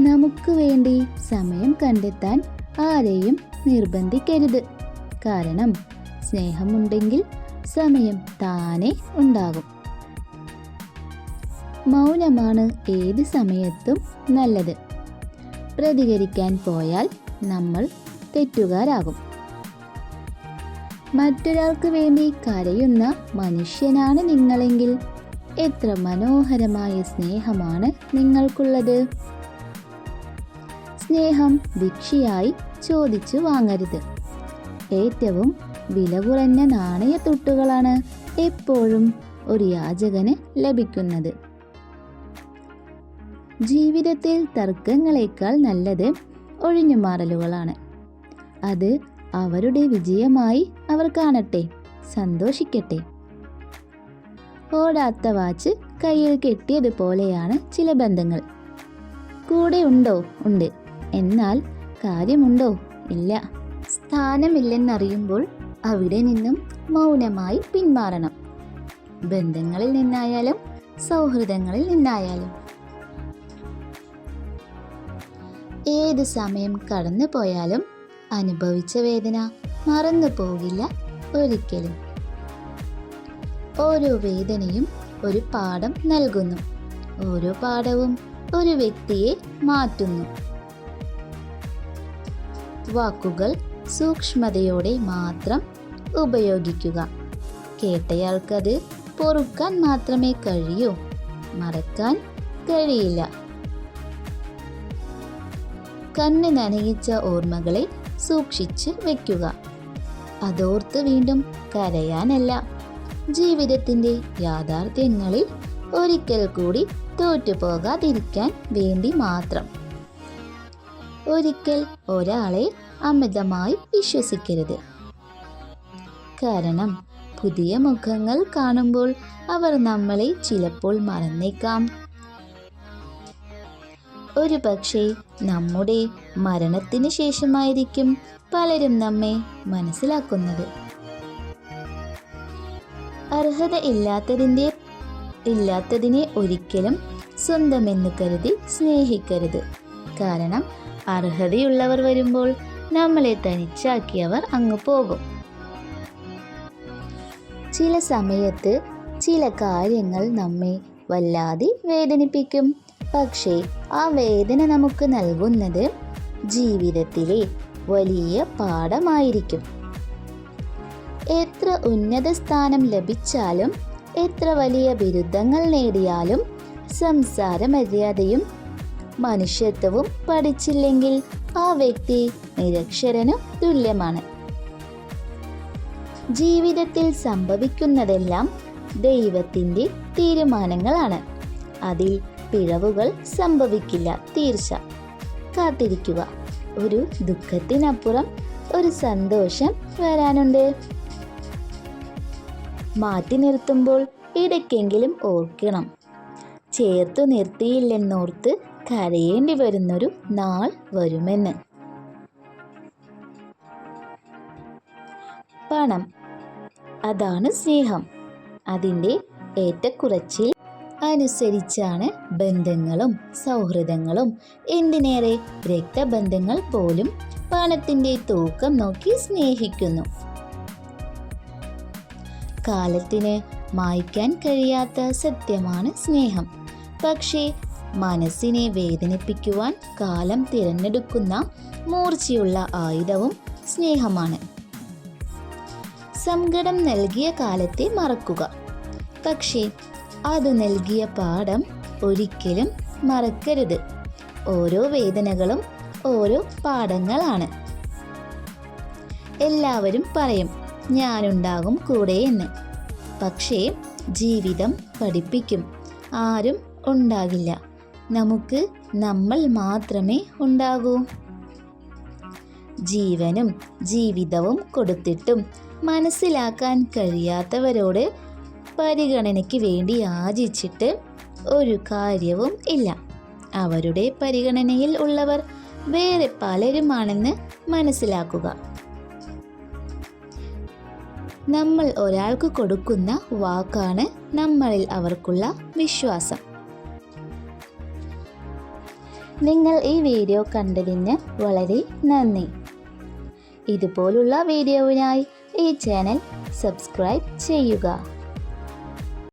നമുക്ക് വേണ്ടി സമയം കണ്ടെത്താൻ ആരെയും നിർബന്ധിക്കരുത്. കാരണം സ്നേഹമുണ്ടെങ്കിൽ സമയം താനെ ഉണ്ടാകും. മൗനമാണ് ഏത് സമയത്തും നല്ലത്. പ്രതികരിക്കാൻ പോയാൽ നമ്മൾ തെറ്റുകാരാകും. മറ്റൊരാൾക്ക് വേണ്ടി കരയുന്ന മനുഷ്യനാണ് നിങ്ങളെങ്കിൽ എത്ര മനോഹരമായ സ്നേഹമാണ് നിങ്ങൾക്കുള്ളത്. സ്നേഹം ഭിക്ഷയായി ചോദിച്ചു വാങ്ങരുത്. ഏറ്റവും വില കുറഞ്ഞ നാണയത്തുട്ടുകളാണ് എപ്പോഴും ഒരു യാചകന് ലഭിക്കുന്നത്. ജീവിതത്തിൽ തർക്കങ്ങളേക്കാൾ നല്ലത് ഒഴിഞ്ഞുമാറലുകളാണ്. അത് അവരുടെ വിജയമായി അവർ കാണട്ടെ, സന്തോഷിക്കട്ടെ. ഓടാത്ത വാച്ച് കയ്യിൽ കെട്ടിയതുപോലെയാണ് ചില ബന്ധങ്ങൾ. കൂടെ ഉണ്ടോ? ഉണ്ട്. എന്നാൽ കാര്യമുണ്ടോ? ഇല്ല. സ്ഥാനമില്ലെന്നറിയുമ്പോൾ അവിടെ നിന്നും മൗനമായി പിന്മാറണം. ബന്ധങ്ങളിൽ നിന്നായാലും സൗഹൃദങ്ങളിൽ നിന്നായാലും. ഏത് സമയം കടന്നു പോയാലും അനുഭവിച്ച വേദന മറന്നു പോകില്ല ഒരിക്കലും. ഓരോ വേദനയും ഒരു പാഠം നൽകുന്നു. ഓരോ പാഠവും ഒരു വ്യക്തിയെ മാറ്റുന്നു. വാക്കുകൾ സൂക്ഷ്മതയോടെ മാത്രം ഉപയോഗിക്കുക. കേട്ടയാൾക്കത് പൊറുക്കാൻ മാത്രമേ കഴിയൂ, മറക്കാൻ കഴിയില്ല. കണ്ണ് നനയിച്ച ഓർമ്മകളെ സൂക്ഷിച്ച് വെക്കുക. അതോർത്ത് വീണ്ടും കരയാനല്ല, ജീവിതത്തിൻ്റെ യാഥാർത്ഥ്യങ്ങളിൽ ഒരിക്കൽ കൂടി തോറ്റുപോകാതിരിക്കാൻ വേണ്ടി മാത്രം. ഒരിക്കൽ ഒരാളെ അമിതമായി വിശ്വസിക്കരുത്. കാരണം പുതിയ മുഖങ്ങൾ കാണുമ്പോൾ അവർ നമ്മളെ ചിലപ്പോൾ മറന്നേക്കാം. ഒരു പക്ഷേ നമ്മുടെ മരണത്തിന് ശേഷമായിരിക്കും പലരും നമ്മെ മനസ്സിലാക്കുന്നത്. അർഹത ഇല്ലാത്തതിനെ ഒരിക്കലും സ്വന്തമെന്ന് കരുതി സ്നേഹിക്കരുത്. കാരണം അർഹതയുള്ളവർ വരുമ്പോൾ നമ്മളെ തനിച്ചാക്കിയവർ അങ്ങ് പോകും. ചില സമയത്ത് ചില കാര്യങ്ങൾ നമ്മെ വല്ലാതെ വേദനിപ്പിക്കും. പക്ഷേ ആ വേദന നമുക്ക് നൽകുന്നത് ജീവിതത്തിലെ വലിയ പാഠമായിരിക്കും. എത്ര ഉന്നത സ്ഥാനം ലഭിച്ചാലും എത്ര വലിയ ബിരുദങ്ങൾ നേടിയാലും സംസാര മര്യാദയും മനുഷ്യത്വവും പഠിച്ചില്ലെങ്കിൽ ആ വ്യക്തി നിരക്ഷരനു തുല്യമാണ്. ജീവിതത്തിൽ സംഭവിക്കുന്നതെല്ലാം ദൈവത്തിൻ്റെ തീരുമാനങ്ങളാണ്. അതിൽ പിഴവുകൾ സംഭവിക്കില്ല, തീർച്ച. കാത്തിരിക്കുക. ഒരു ദുഃഖത്തിനപ്പുറം ഒരു സന്തോഷം വരാനുണ്ട്. മാറ്റി നിർത്തുമ്പോൾ ഇടയ്ക്കെങ്കിലും ഓർക്കണം, ചേർത്തു നിർത്തിയില്ലെന്നോർത്ത് കരയേണ്ടി വരുന്നൊരു നാൾ വരുമെന്ന്. പണം, അതാണ് സ്നേഹം. അതിൻ്റെ ഏറ്റക്കുറച്ചിൽ അനുസരിച്ചാണ് ബന്ധങ്ങളും സൗഹൃദങ്ങളും. എന്തിനേറെ രക്തബന്ധങ്ങൾ പോലും പണത്തിൻ്റെ തൂക്കം നോക്കി സ്നേഹിക്കുന്നു. കാലത്തിന് മായ്ക്കാൻ കഴിയാത്ത സത്യമാണ് സ്നേഹം. പക്ഷേ മനസ്സിനെ വേദനിപ്പിക്കുവാൻ കാലം തിരഞ്ഞെടുക്കുന്ന മൂർച്ചയുള്ള ആയുധവും സ്നേഹമാണ്. സങ്കടം നൽകിയ കാലത്തെ മറക്കുക. പക്ഷേ അത് നൽകിയ പാഠം ഒരിക്കലും മറക്കരുത്. ഓരോ വേദനകളും ഓരോ പാഠങ്ങളാണ്. എല്ലാവരും പറയും ഞാനുണ്ടാകും കൂടെ എന്ന്. പക്ഷേ ജീവിതം പഠിപ്പിക്കും, ആരും ഉണ്ടാകില്ല. നമുക്ക് നമ്മൾ മാത്രമേ ഉണ്ടാകൂ. ജീവനും ജീവിതവും കൊടുത്തിട്ടും മനസ്സിലാക്കാൻ കഴിയാത്തവരോട് പരിഗണനയ്ക്ക് വേണ്ടി യാചിച്ചിട്ട് ഒരു കാര്യവും ഇല്ല. അവരുടെ പരിഗണനയിൽ ഉള്ളവർ വേറെ പലരുമാണെന്ന് മനസ്സിലാക്കുക. നമ്മൾ ഒരാൾക്ക് കൊടുക്കുന്ന വാക്കാണ് നമ്മളിൽ അവർക്കുള്ള വിശ്വാസം. നിങ്ങൾ ഈ വീഡിയോ കണ്ടതിന് വളരെ നന്ദി. ഇതുപോലുള്ള വീഡിയോവിനായി ഈ ചാനൽ സബ്സ്ക്രൈബ് ചെയ്യുക.